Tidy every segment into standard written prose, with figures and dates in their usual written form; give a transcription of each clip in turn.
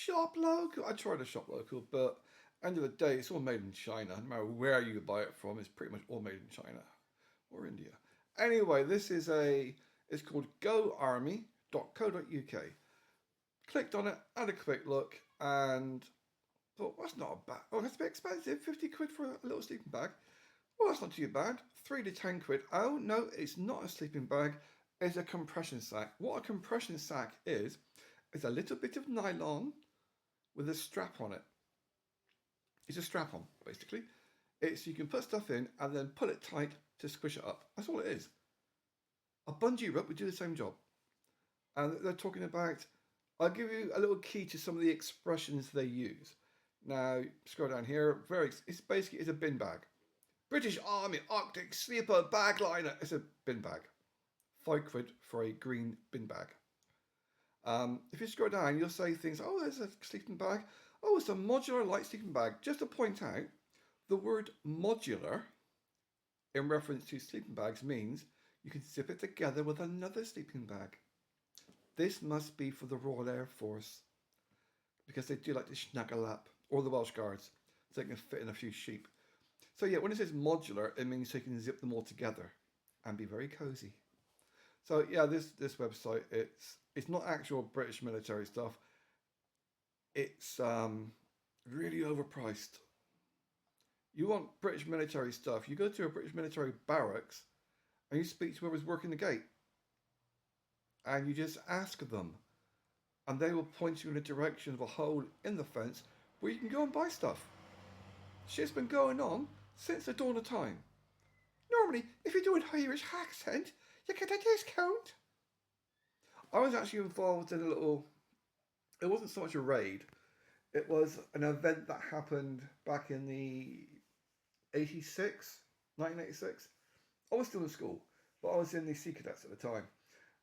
shop local. I try to shop local, but end of the day, it's all made in China. No matter where you buy it from, it's pretty much all made in China or India. Anyway, it's called goarmy.co.uk. Clicked on it, had a quick look, and thought, well, that's not a bad. Oh, that's a bit expensive. 50 quid for a little sleeping bag. Well, that's not too bad. 3 to 10 quid. Oh, no, it's not a sleeping bag. It's a compression sack. What a compression sack is a little bit of nylon with a strap on it. It's a strap on, basically. It's you can put stuff in and then pull it tight to squish it up. That's all it is. A bungee rope would do the same job. And they're talking about, I'll give you a little key to some of the expressions they use. Now, scroll down here. It's a bin bag. British Army Arctic Sleeper Bag Liner. It's a bin bag. 5 quid for a green bin bag. If you scroll down, you'll say things, oh, there's a sleeping bag. Oh, it's a modular light sleeping bag. Just to point out, the word modular, in reference to sleeping bags, means you can zip it together with another sleeping bag. This must be for the Royal Air Force, because they do like to snuggle up, or the Welsh Guards, so they can fit in a few sheep. So yeah, when it says modular, it means you can zip them all together and be very cozy. So yeah, this website, it's not actual British military stuff. It's really overpriced. You want British military stuff, you go to a British military barracks and you speak to whoever's working the gate. And you just ask them. And they will point you in the direction of a hole in the fence where you can go and buy stuff. Shit's been going on since the dawn of time. Normally, if you're doing Irish accent, you get a discount. I was actually involved in a little, it wasn't so much a raid, it was an event that happened back in the 1986. I was still in school, but I was in the Sea Cadets at the time.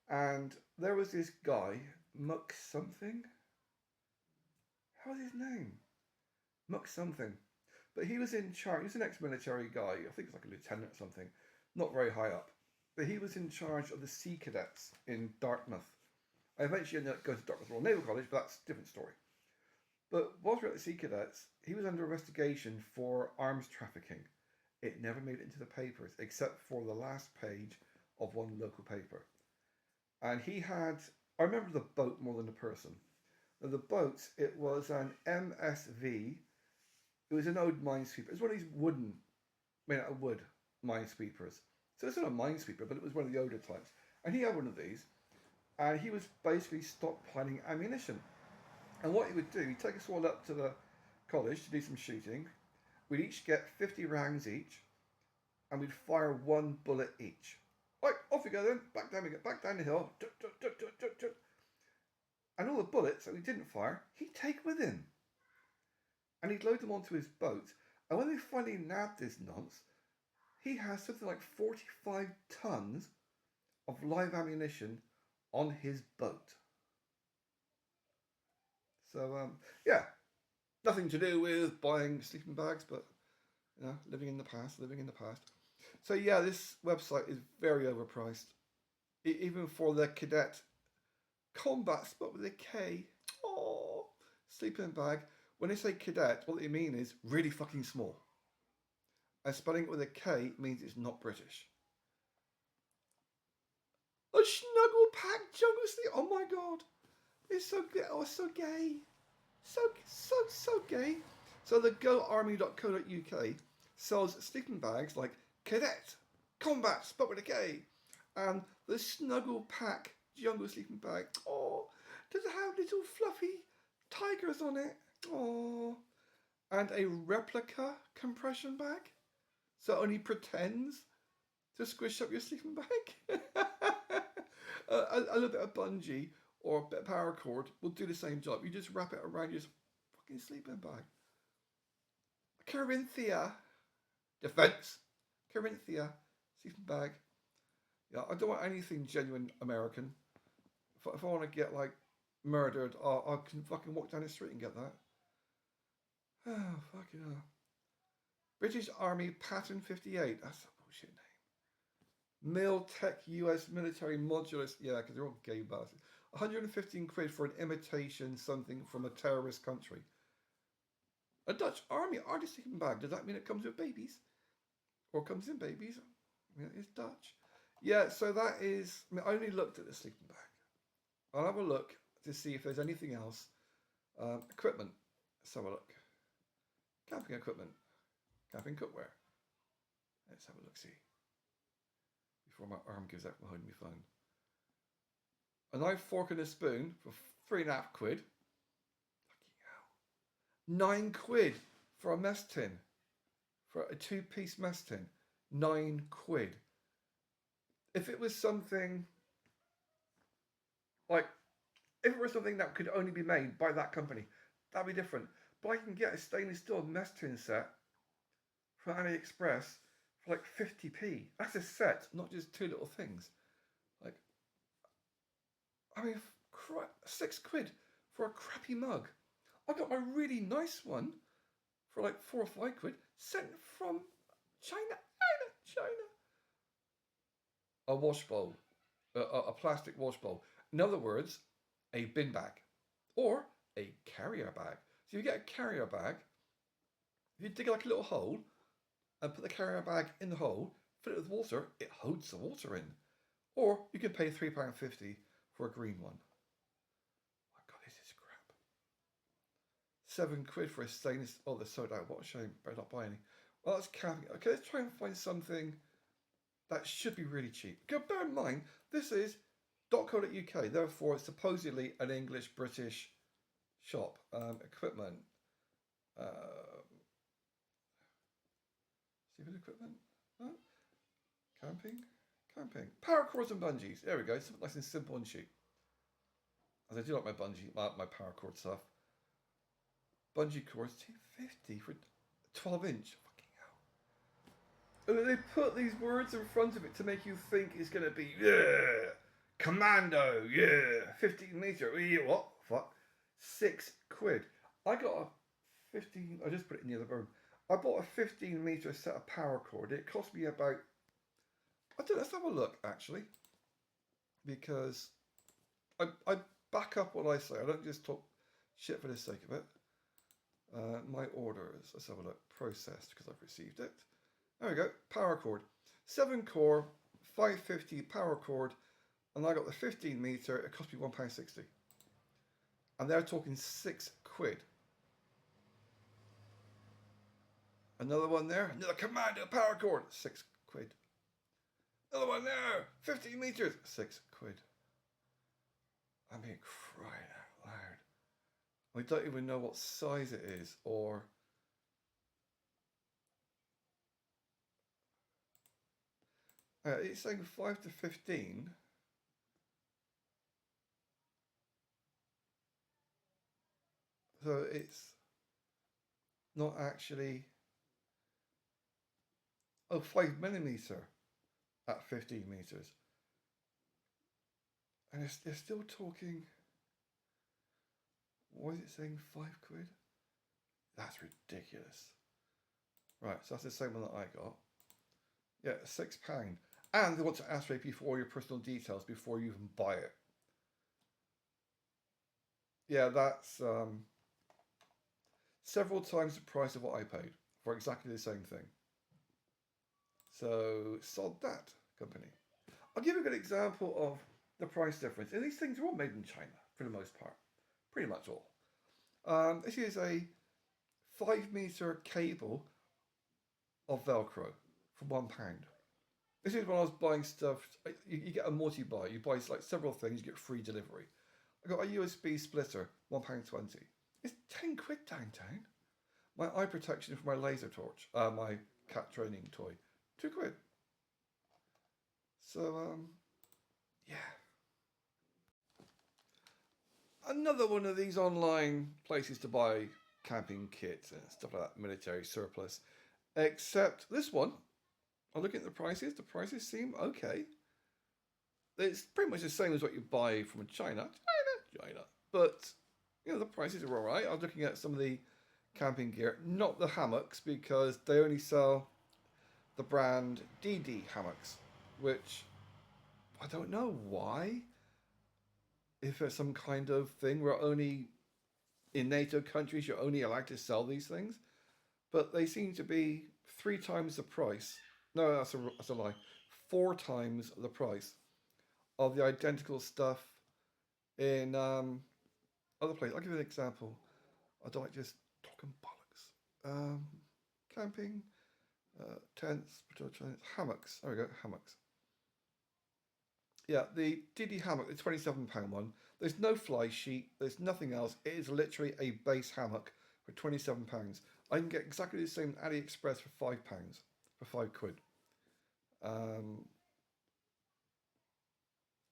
And there was this guy, Muck something. How was his name? Muck something. But he was in charge, he was an ex-military guy, I think he was like a lieutenant or something, not very high up. But he was in charge of the Sea Cadets in Dartmouth. I eventually ended up going to Dartmouth Royal Naval College, but that's a different story. But whilst we were at the Sea Cadets, he was under investigation for arms trafficking. It never made it into the papers, except for the last page of one local paper. And he had, I remember the boat more than the person. Now the boat, it was an MSV. It was an old minesweeper. It was one of these wooden, made out of wood minesweepers. So it's not a minesweeper, but it was one of the older types. And he had one of these, and he was basically stockpiling ammunition. And what he would do, he'd take us all up to the college to do some shooting. We'd each get 50 rounds each, and we'd fire 1 bullet each. Right, off we go then. Back down we get, back down the hill. And all the bullets that we didn't fire, he'd take with him. And he'd load them onto his boat. And when they finally nabbed this nonce, he has something like 45 tons of live ammunition on his boat. So, yeah, nothing to do with buying sleeping bags, but, you know, living in the past. So, yeah, this website is very overpriced. Even for the cadet combat spot with a K. Oh, sleeping bag. When they say cadet, what they mean is really fucking small. And spelling it with a K means it's not British. A snuggle pack jungle sleep. Oh my god. It's so good. Oh, it's so gay. So gay. So the goarmy.co.uk sells sleeping bags like cadet, combat, spot with a K. And the snuggle pack jungle sleeping bag. Oh, does it have little fluffy tigers on it? Oh. And a replica compression bag. So it only pretends to squish up your sleeping bag. A little bit of bungee or a bit of paracord will do the same job. You just wrap it around your fucking sleeping bag. Carinthia. Defense. Carinthia. Sleeping bag. Yeah, I don't want anything genuine American. If I want to get like murdered, I can fucking walk down the street and get that. Oh, fucking hell. British Army Pattern 58. That's a bullshit name. Mil Tech US Military Modulus. Yeah, because they're all gay bastards. 115 quid for an imitation something from a terrorist country. A Dutch Army Arctic sleeping bag. Does that mean it comes with babies? Or comes in babies? I mean, it's Dutch. Yeah, so that is... I mean, I only looked at the sleeping bag. I'll have a look to see if there's anything else. Equipment. Let's have a look. Camping equipment. Camping cookware. Let's have a look, see. Before my arm gives out from holding my phone. A knife, fork and a spoon for 3.5 quid. Fucking hell. 9 quid for a mess tin. For a 2-piece mess tin. 9 quid. If it was something like, if it was something that could only be made by that company, that'd be different. But I can get a stainless steel mess tin set from AliExpress for like 50p. That's a set, not just 2 little things. Like, I mean, 6 quid for a crappy mug. I got my really nice one for like 4 or 5 quid, sent from China. A wash bowl, a plastic wash bowl. In other words, a bin bag or a carrier bag. So you get a carrier bag, if you dig like a little hole and put the carrier bag in the hole, fill it with water, it holds the water in. Or you can pay £3.50 for a green one. Oh my God, this is crap. 7 quid for a stainless, oh, they're sold out. What a shame, better not buy any. Well, that's camping. Okay, let's try and find something that should be really cheap. Okay, bear in mind, this is .co.uk, therefore it's supposedly an English-British shop. Equipment. Stupid equipment. Huh? Camping. Paracords and bungees. There we go. Something nice and simple and cheap. As I do like my bungee, my paracord stuff. Bungee cords, $2.50 for 12-inch. They put these words in front of it to make you think it's going to be, yeah, commando, yeah, 15 meter, yeah, what? Fuck. 6 quid. I got a 15, I just put it in the other room. I bought a 15 meter set of paracord. It cost me about, I don't know, let's have a look actually. Because I back up what I say. I don't just talk shit for the sake of it. My orders, let's have a look. Processed because I've received it. There we go, paracord. 7 core, 550 paracord, and I got the 15 meter, it cost me £1.60. And they're talking 6 quid. Another one there, another commando paracord, 6 quid. Another one there, 15 meters, 6 quid. I mean, crying out loud. I don't even know what size it is, or... it's saying 5 to 15. So it's not actually... Oh, 5mm at 15 meters. And they're still talking... Why is it saying 5 quid? That's ridiculous. Right, so that's the same one that I got. Yeah, £6. And they want to ask you for all your personal details before you even buy it. Yeah, that's several times the price of what I paid for exactly the same thing. So, sod that, company. I'll give you a good example of the price difference. And these things are all made in China, for the most part. Pretty much all. This is a 5-meter cable of Velcro for £1. This is when I was buying stuff. You get a multi-buy. You buy like several things, you get free delivery. I got a USB splitter, £1.20. It's 10 quid downtown. My eye protection for my laser torch, my cat training toy, 2 quid. So, yeah. Another one of these online places to buy camping kits and stuff like that, military surplus. Except this one, I'm looking at the prices seem okay. It's pretty much the same as what you buy from China. But, you know, the prices are alright. I was looking at some of the camping gear, not the hammocks, because they only sell the brand DD hammocks, which I don't know why. if it's some kind of thing where only in NATO countries you're only allowed to sell these things, but they seem to be 3 times the price. No, that's a lie. 4 times the price of the identical stuff in other places. I'll give you an example. I don't like just talking bollocks. Camping, tents, hammocks. There we go, hammocks. Yeah, the DD hammock, the £27 one. There's no fly sheet. There's nothing else. It is literally a base hammock for £27. I can get exactly the same AliExpress for £5, for £5. Um,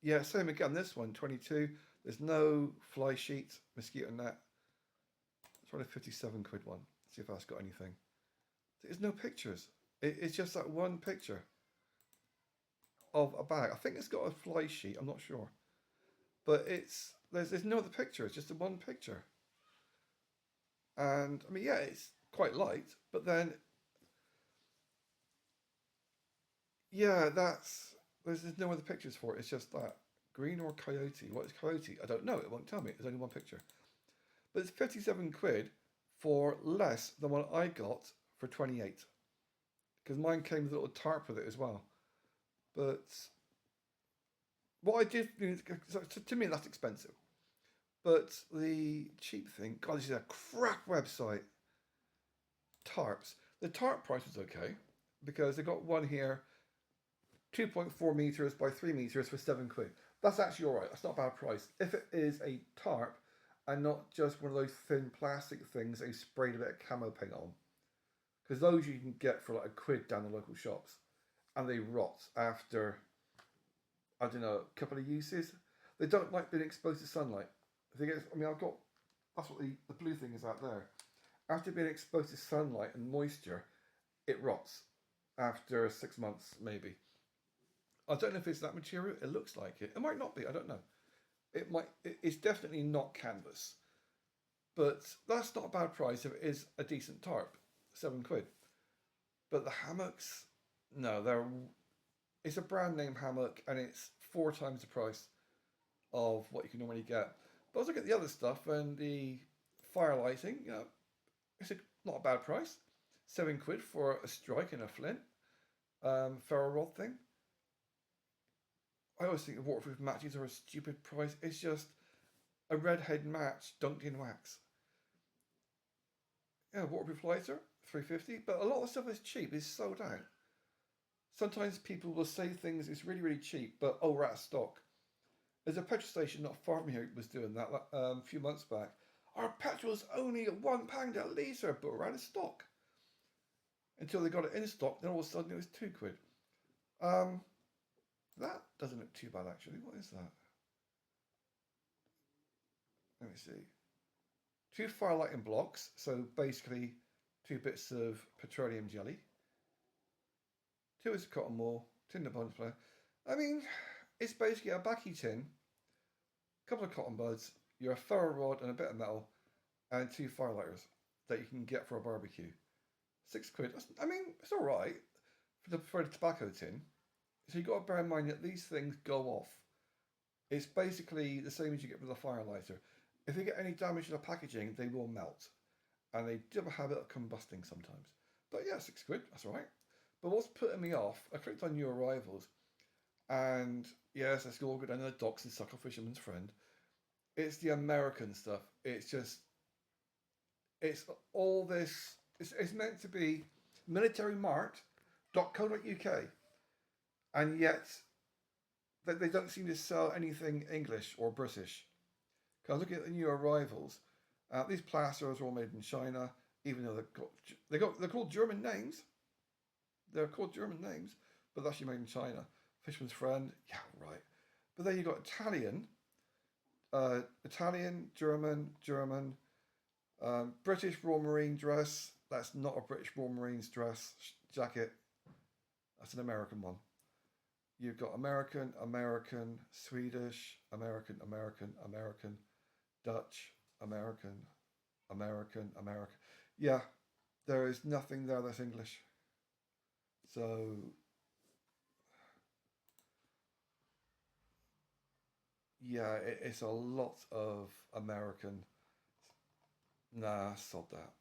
yeah, same again. This one, 22. There's no fly sheet, mosquito net. It's probably £57 one. See if that's got anything. There's no pictures. It's just that one picture of a bag. I think it's got a fly sheet. I'm not sure, but there's no other picture. It's just the one picture. And I mean, yeah, it's quite light, but then yeah, there's no other pictures for it. It's just that green or coyote. What is coyote? I don't know. It won't tell me. There's only one picture. But it's £57 for less than what I got for 28, because mine came with a little tarp with it as well. But what I did, to me, that's expensive. But the cheap thing, God, this is a crap website. Tarps. The tarp price was okay because they got one here, 2.4 meters by 3 meters for £7. That's actually all right. That's not a bad price. If it is a tarp and not just one of those thin plastic things they sprayed a bit of camo paint on, because those you can get for like £1 down the local shops, and they rot after, I don't know, a couple of uses. They don't like being exposed to sunlight. I mean, I've got, that's what the blue thing is out there. After being exposed to sunlight and moisture, it rots after 6 months, maybe. I don't know if it's that material. It looks like it. It might not be. I don't know. It might. It's definitely not canvas, but that's not a bad price if it is a decent tarp, £7. But the hammocks, no, it's a brand name hammock and it's 4 times the price of what you can normally get. But I was looking at the other stuff and the fire lighting, it's not a bad price. £7 for a strike and a flint, ferro rod thing. I always think the waterproof matches are a stupid price. It's just a redhead match dunked in wax. Yeah, waterproof lighter, £3.50. But a lot of stuff that's cheap is sold out. Sometimes people will say things is really, really cheap, but oh, we're out of stock. There's a petrol station not far from here was doing that a few months back. Our petrol's only at £1 a litre, but we're out of stock. Until they got it in stock, then all of a sudden it was £2. That doesn't look too bad actually. What is that? Let me see. 2 fire lighting blocks, so basically 2 bits of petroleum jelly. 2 is cotton wool, tin of bonus player. I mean, it's basically a backy tin, a couple of cotton buds, your ferro rod and a bit of metal, and 2 firelighters that you can get for a barbecue. £6. I mean, it's all right for the tobacco tin. So you've got to bear in mind that these things go off. It's basically the same as you get with a firelighter. If you get any damage to the packaging, they will melt. And they do have a habit of combusting sometimes. But yeah, £6, that's all right. But what's putting me off, I clicked on new arrivals, and yes, it's all good under the docks and suck a fisherman's friend. It's the American stuff. It's all this, it's meant to be militarymart.co.uk, and yet they don't seem to sell anything English or British. Because looking at the new arrivals, these plasters are all made in China, even though they're called German names. They're called German names, but they're actually made in China. Fisherman's Friend, yeah, right. But then you've got Italian, German, British Royal Marine dress. That's not a British Royal Marines dress jacket. That's an American one. You've got American, Swedish, American, Dutch, American. Yeah, there is nothing there that's English. So Yeah, it's a lot of American. Nah, sod that.